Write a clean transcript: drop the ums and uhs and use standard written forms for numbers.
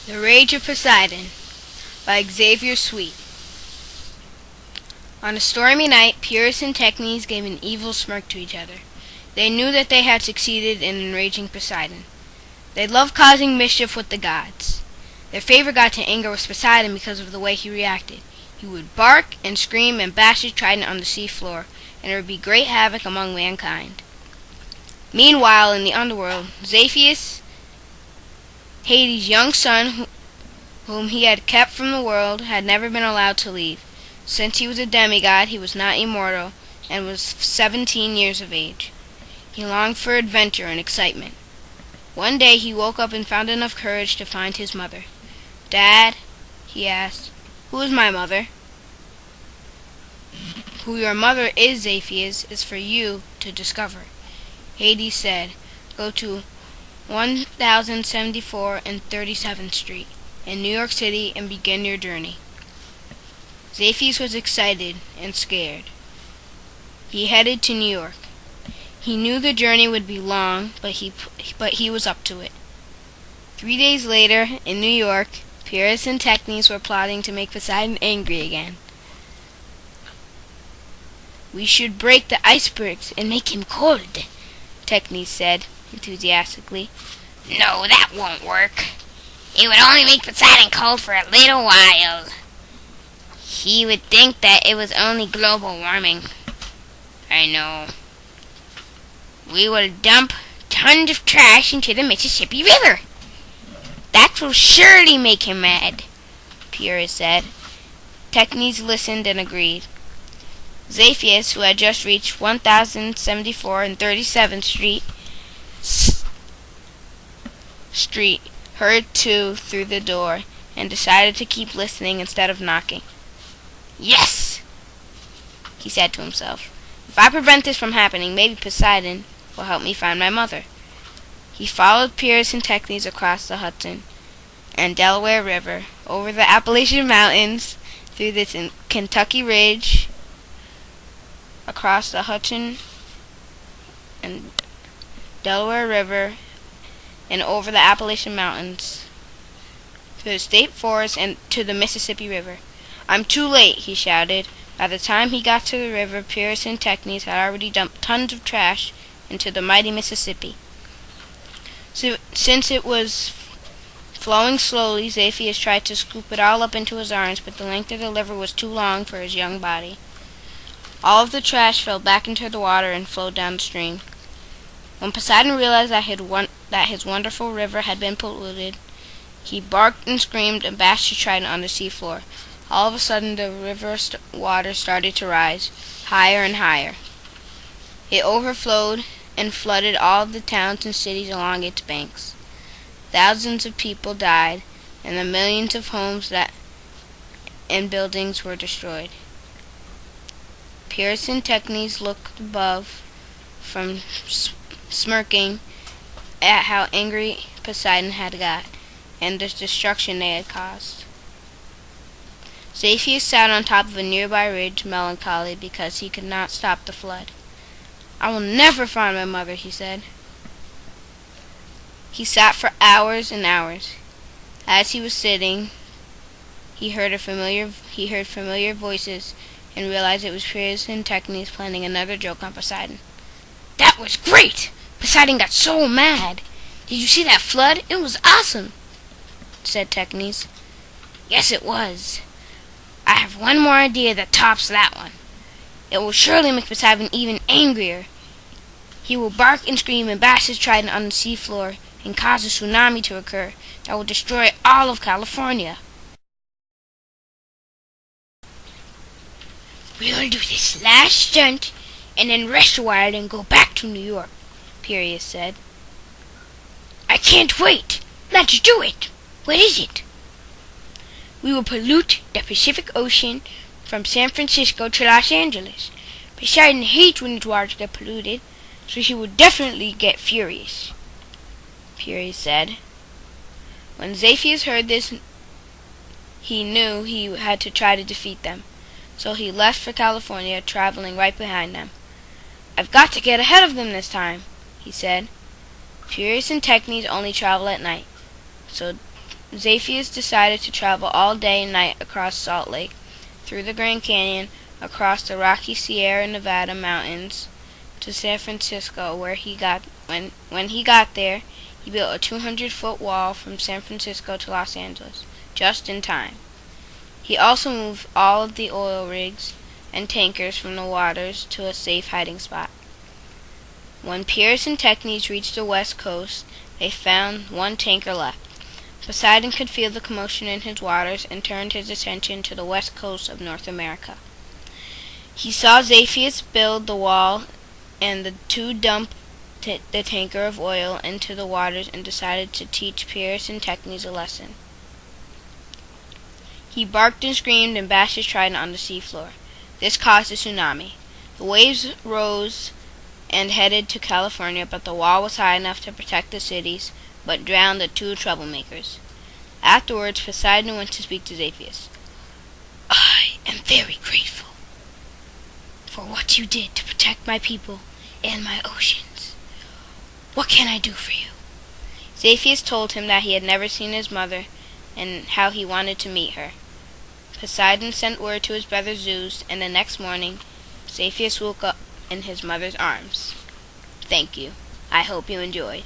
The Rage of Poseidon by Xavier Sweet. On a stormy night, Pyrrhus and Technes gave an evil smirk to each other. They knew that they had succeeded in enraging Poseidon. They loved causing mischief with the gods. Their favorite god to anger was Poseidon because of the way he reacted. He would bark and scream and bash his trident on the sea floor, and there would be great havoc among mankind. Meanwhile, in the underworld, Zephyr, Hades' young son, whom he had kept from the world, had never been allowed to leave. Since he was a demigod, he was not immortal, and was 17 years of age. He longed for adventure and excitement. One day he woke up and found enough courage to find his mother. "Dad," he asked, "who is my mother?" "Who your mother is, Zephyr, is for you to discover." Hades said, "Go to 1074 and 37th Street in New York City and begin your journey." Zephyr was excited and scared. He headed to New York. He knew the journey would be long, but he was up to it. 3 days later, in New York, Pyrrhus and Technes were plotting to make Poseidon angry again. "We should break the icebergs and make him cold," Technes said enthusiastically. "No, that won't work. It would only make Poseidon cold for a little while. He would think that it was only global warming." "I know." "We will dump tons of trash into the Mississippi River. That will surely make him mad," Pyrrhus said. Technes listened and agreed. Zephyr, who had just reached 1074 and 37th Street, heard too through the door and decided to keep listening instead of knocking. "Yes," he said to himself. "If I prevent this from happening, maybe Poseidon will help me find my mother." He followed Pyrrhus and Technes across the Hudson and Delaware River, over the Appalachian Mountains, through the Kentucky Ridge, across the Hudson and Delaware River, and over the Appalachian Mountains, through the state forest and to the Mississippi River. "I'm too late," he shouted. By the time he got to the river, Pyrrhus and Technes had already dumped tons of trash into the mighty Mississippi. Since it was flowing slowly, Zephyr tried to scoop it all up into his arms, but the length of the river was too long for his young body. All of the trash fell back into the water and flowed down the stream. When Poseidon realized that his wonderful river had been polluted, he barked and screamed and bashed his trident on the seafloor. All of a sudden, the river water started to rise, higher and higher. It overflowed and flooded all of the towns and cities along its banks. Thousands of people died, and the millions of homes and buildings were destroyed. Pyrrhus and Technes looked above from smirking at how angry Poseidon had got, and the destruction they had caused. Zephyr sat on top of a nearby ridge, melancholy because he could not stop the flood. "I will never find my mother," he said. He sat for hours and hours. As he was sitting, he heard familiar voices and realized it was Pyrrhus and Technes planning another joke on Poseidon. "That was great! Poseidon got so mad. Did you see that flood? It was awesome," said Technes. "Yes, it was. I have one more idea that tops that one. It will surely make Poseidon even angrier. He will bark and scream and bash his trident on the seafloor and cause a tsunami to occur that will destroy all of California." "We'll do this last stunt and then rest a while and go back to New York," Pyrrhus said. "I can't wait. Let's do it. What is it?" "We will pollute the Pacific Ocean from San Francisco to Los Angeles. Poseidon hates when his waters get polluted, so he will definitely get furious," Pyrrhus said. When Zephyr heard this, he knew he had to try to defeat them, so he left for California, traveling right behind them. "I've got to get ahead of them this time," he said. Pyrrhus and Technes only travel at night, so Zaphias decided to travel all day and night across Salt Lake, through the Grand Canyon, across the Rocky Sierra Nevada mountains to San Francisco, where when he got there, he built a 200-foot wall from San Francisco to Los Angeles, just in time. He also moved all of the oil rigs and tankers from the waters to a safe hiding spot. When Pierce and Technes reached the west coast, they found one tanker left. Poseidon could feel the commotion in his waters and turned his attention to the west coast of North America. He saw Zaphias build the wall and the two dump the tanker of oil into the waters and decided to teach Pierce and Technes a lesson. He barked and screamed and bashed his trident on the seafloor. This caused a tsunami. The waves rose and headed to California, but the wall was high enough to protect the cities, but drowned the two troublemakers. Afterwards, Poseidon went to speak to Zaphias. "I am very grateful for what you did to protect my people and my oceans. What can I do for you?" Zaphias told him that he had never seen his mother and how he wanted to meet her. Poseidon sent word to his brother Zeus, and the next morning, Zaphias woke up in his mother's arms. "Thank you. I hope you enjoyed."